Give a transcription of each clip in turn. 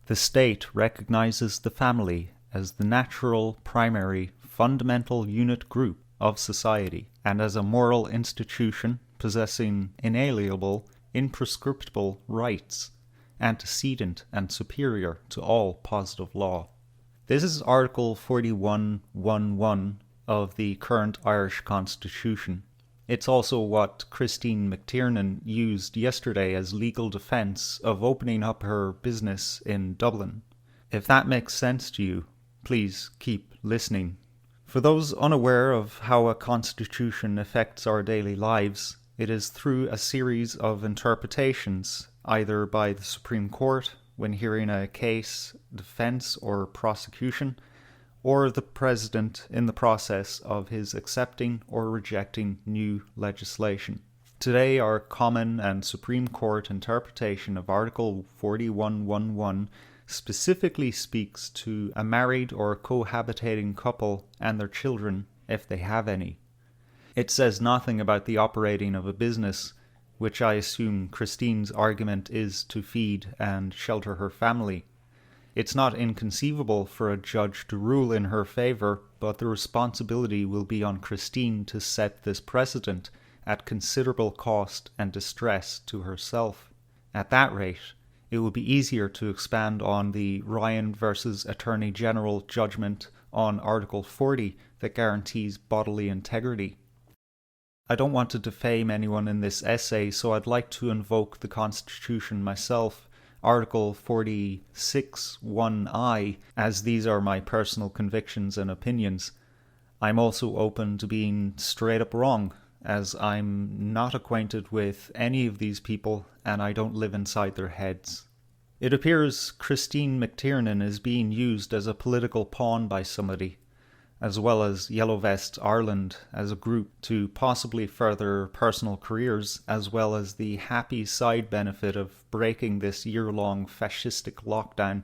The state recognizes the family as the natural, primary, fundamental unit group of society, and as a moral institution possessing inalienable, imprescriptible rights, antecedent and superior to all positive law. This is Article 41(1)(1) of the current Irish Constitution. It's also what Christine McTiernan used yesterday as legal defence of opening up her business in Dublin. If that makes sense to you, please keep listening. For those unaware of how a constitution affects our daily lives, it is through a series of interpretations, either by the Supreme Court when hearing a case, defence or prosecution, or the President in the process of his accepting or rejecting new legislation. Today, our Common and Supreme Court interpretation of Article 41(1)(1) specifically speaks to a married or cohabitating couple and their children, if they have any. It says nothing about the operating of a business, which I assume Christine's argument is to feed and shelter her family. It's not inconceivable for a judge to rule in her favour, but the responsibility will be on Christine to set this precedent at considerable cost and distress to herself. At that rate, it will be easier to expand on the Ryan versus Attorney General judgment on Article 40 that guarantees bodily integrity. I don't want to defame anyone in this essay, so I'd like to invoke the Constitution myself, Article 46(1)(I), as these are my personal convictions and opinions. I'm also open to being straight up wrong, as I'm not acquainted with any of these people and I don't live inside their heads. It appears Christine McTiernan is being used as a political pawn by somebody, as well as Yellow Vests Ireland as a group, to possibly further personal careers, as well as the happy side benefit of breaking this year-long fascistic lockdown.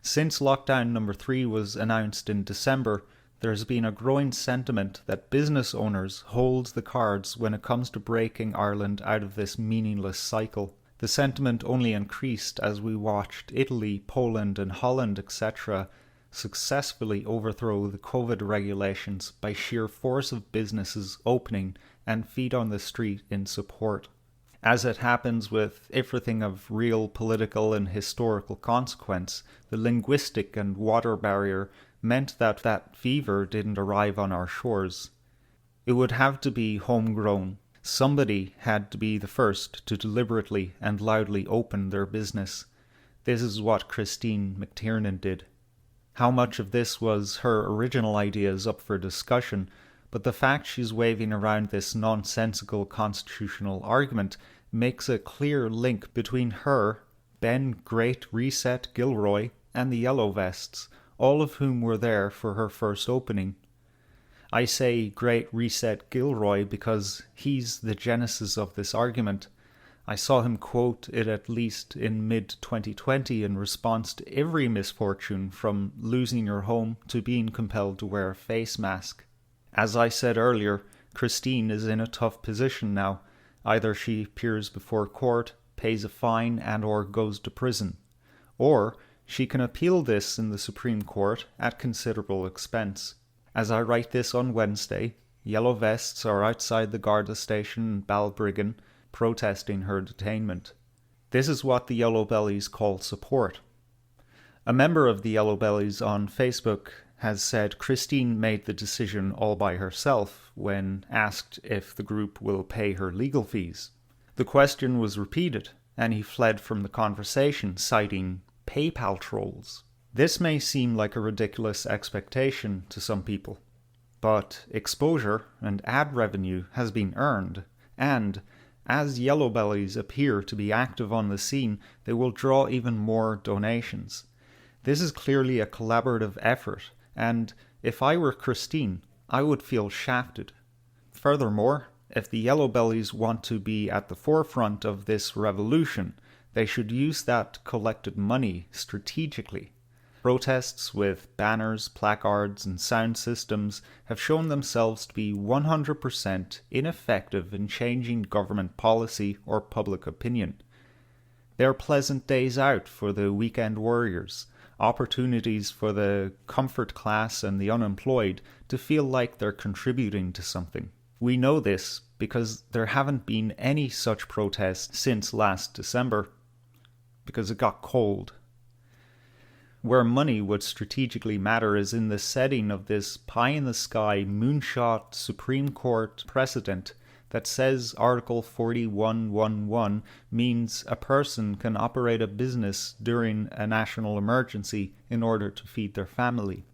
Since lockdown number 3 was announced in December, there has been a growing sentiment that business owners hold the cards when it comes to breaking Ireland out of this meaningless cycle. The sentiment only increased as we watched Italy, Poland and Holland, etc., successfully overthrow the COVID regulations by sheer force of businesses opening and feet on the street in support. As it happens with everything of real political and historical consequence, the linguistic and water barrier meant that fever didn't arrive on our shores. It would have to be homegrown. Somebody had to be the first to deliberately and loudly open their business. This is what Christine McTiernan did. How much of this was her original idea is up for discussion, but the fact she's waving around this nonsensical constitutional argument makes a clear link between her, Ben Great Reset Gilroy, and the Yellow Vests, all of whom were there for her first opening. I say Great Reset Gilroy because he's the genesis of this argument. I saw him quote it at least in mid-2020 in response to every misfortune from losing your home to being compelled to wear a face mask. As I said earlier, Christine is in a tough position now. Either she appears before court, pays a fine and/or goes to prison, or she can appeal this in the Supreme Court at considerable expense. As I write this on Wednesday, Yellow Vests are outside the Garda station in Balbriggan, protesting her detainment. This is what the Yellow Bellies call support. A member of the Yellow Bellies on Facebook has said Christine made the decision all by herself when asked if the group will pay her legal fees. The question was repeated, and he fled from the conversation, citing PayPal trolls. This may seem like a ridiculous expectation to some people, but exposure and ad revenue has been earned, and as Yellow Bellies appear to be active on the scene, they will draw even more donations. This is clearly a collaborative effort, and if I were Christine, I would feel shafted. Furthermore, if the Yellow Bellies want to be at the forefront of this revolution, they should use that collected money strategically. Protests with banners, placards, and sound systems have shown themselves to be 100% ineffective in changing government policy or public opinion. They're pleasant days out for the weekend warriors, opportunities for the comfort class and the unemployed to feel like they're contributing to something. We know this because there haven't been any such protests since last December, because it got cold. Where money would strategically matter is in the setting of this pie-in-the-sky, moonshot Supreme Court precedent that says Article 4111 means a person can operate a business during a national emergency in order to feed their family.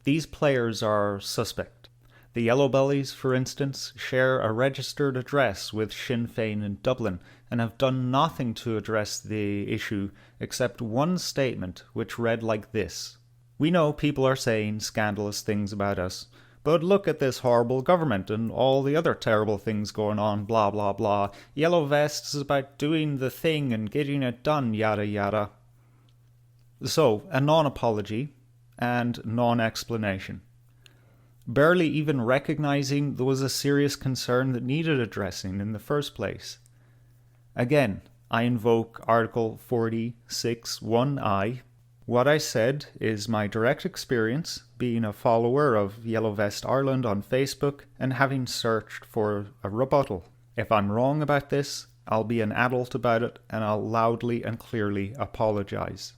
These players are suspect. The Yellow Bellies, for instance, share a registered address with Sinn Féin in Dublin and have done nothing to address the issue except one statement which read like this: "We know people are saying scandalous things about us, but look at this horrible government and all the other terrible things going on, blah blah blah. Yellow Vests is about doing the thing and getting it done, yada yada." So, a non-apology and non-explanation. Barely even recognizing there was a serious concern that needed addressing in the first place. Again, I invoke Article 46(1)(I). What I said is my direct experience, being a follower of Yellow Vest Ireland on Facebook and having searched for a rebuttal. If I'm wrong about this, I'll be an adult about it and I'll loudly and clearly apologise.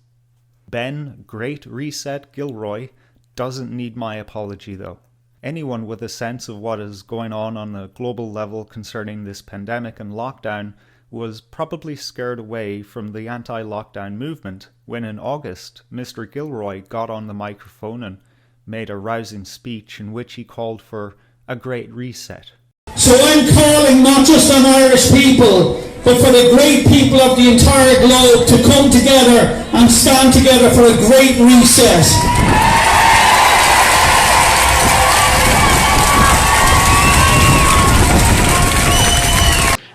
Ben Great Reset Gilroy doesn't need my apology though. Anyone with a sense of what is going on a global level concerning this pandemic and lockdown was probably scared away from the anti-lockdown movement when in August Mr. Gilroy got on the microphone and made a rousing speech in which he called for a great reset. So I'm calling not just on Irish people, but for the great people of the entire globe to come together and stand together for a great reset.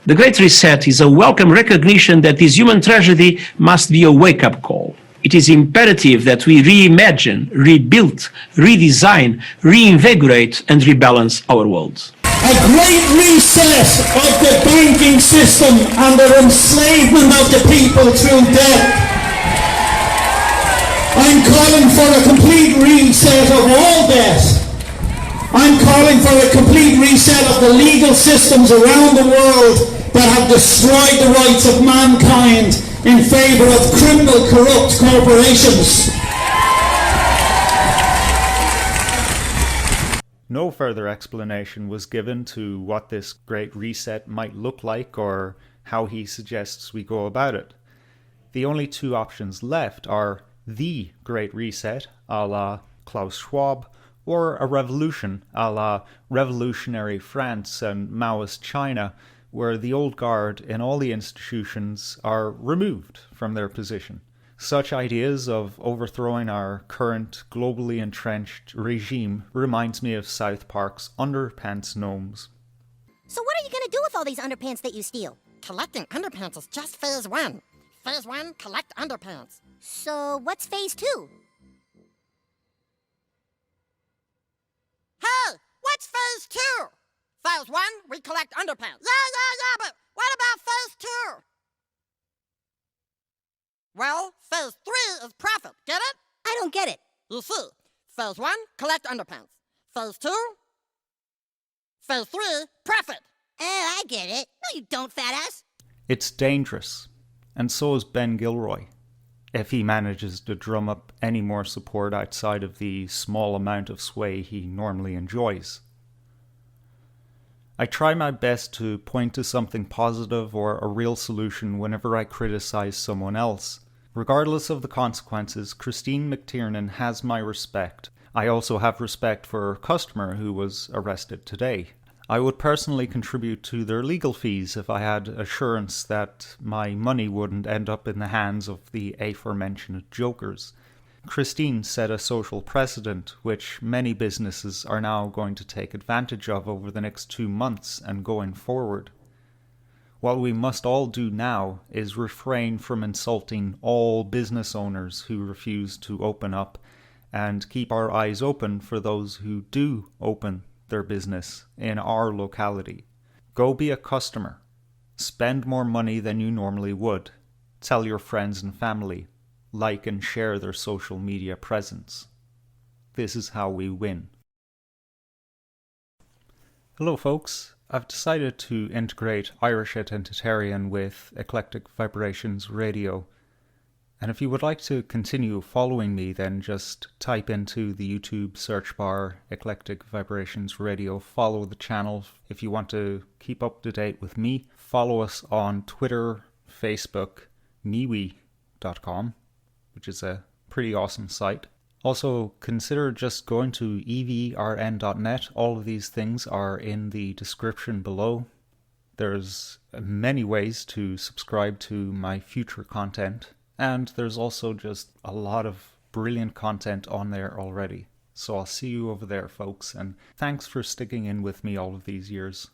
The Great Reset is a welcome recognition that this human tragedy must be a wake-up call. It is imperative that we reimagine, rebuild, redesign, reinvigorate and rebalance our world. A great reset of the banking system and the enslavement of the people through debt. I'm calling for a complete reset of all debt. I'm calling for a complete reset of the legal systems around the world that have destroyed the rights of mankind in favour of criminal, corrupt corporations. No further explanation was given to what this great reset might look like or how he suggests we go about it. The only two options left are the Great Reset, a la Klaus Schwab, or a revolution, a la revolutionary France and Maoist China, where the old guard in all the institutions are removed from their position. Such ideas of overthrowing our current globally entrenched regime reminds me of South Park's Underpants Gnomes. So what are you gonna do with all these underpants that you steal? Collecting underpants is just phase 1. Phase 1, collect underpants. So what's phase 2? Hey, what's phase 2? Phase 1, we collect underpants. Yeah, but what about phase 2? Well, phase 3 is profit, get it? I don't get it. You see, phase 1, collect underpants. Phase 2, phase 3, profit. I get it. No, you don't, fat ass. It's dangerous, and so is Ben Gilroy, if he manages to drum up any more support outside of the small amount of sway he normally enjoys. I try my best to point to something positive or a real solution whenever I criticize someone else. Regardless of the consequences, Christine McTiernan has my respect. I also have respect for her customer who was arrested today. I would personally contribute to their legal fees if I had assurance that my money wouldn't end up in the hands of the aforementioned jokers. Christine set a social precedent which many businesses are now going to take advantage of over the next 2 months and going forward. What we must all do now is refrain from insulting all business owners who refuse to open up and keep our eyes open for those who do open their business in our locality. Go be a customer. Spend more money than you normally would. Tell your friends and family. Like and share their social media presence. This is how we win. Hello folks, I've decided to integrate Irish Identitarian with Eclectic Vibrations Radio. And if you would like to continue following me, then just type into the YouTube search bar Eclectic Vibrations Radio. Follow the channel if you want to keep up to date with me. Follow us on Twitter, Facebook, MeWe.com, which is a pretty awesome site. Also, consider just going to EVRN.net. All of these things are in the description below. There's many ways to subscribe to my future content, and there's also just a lot of brilliant content on there already. So I'll see you over there, folks, and thanks for sticking in with me all of these years.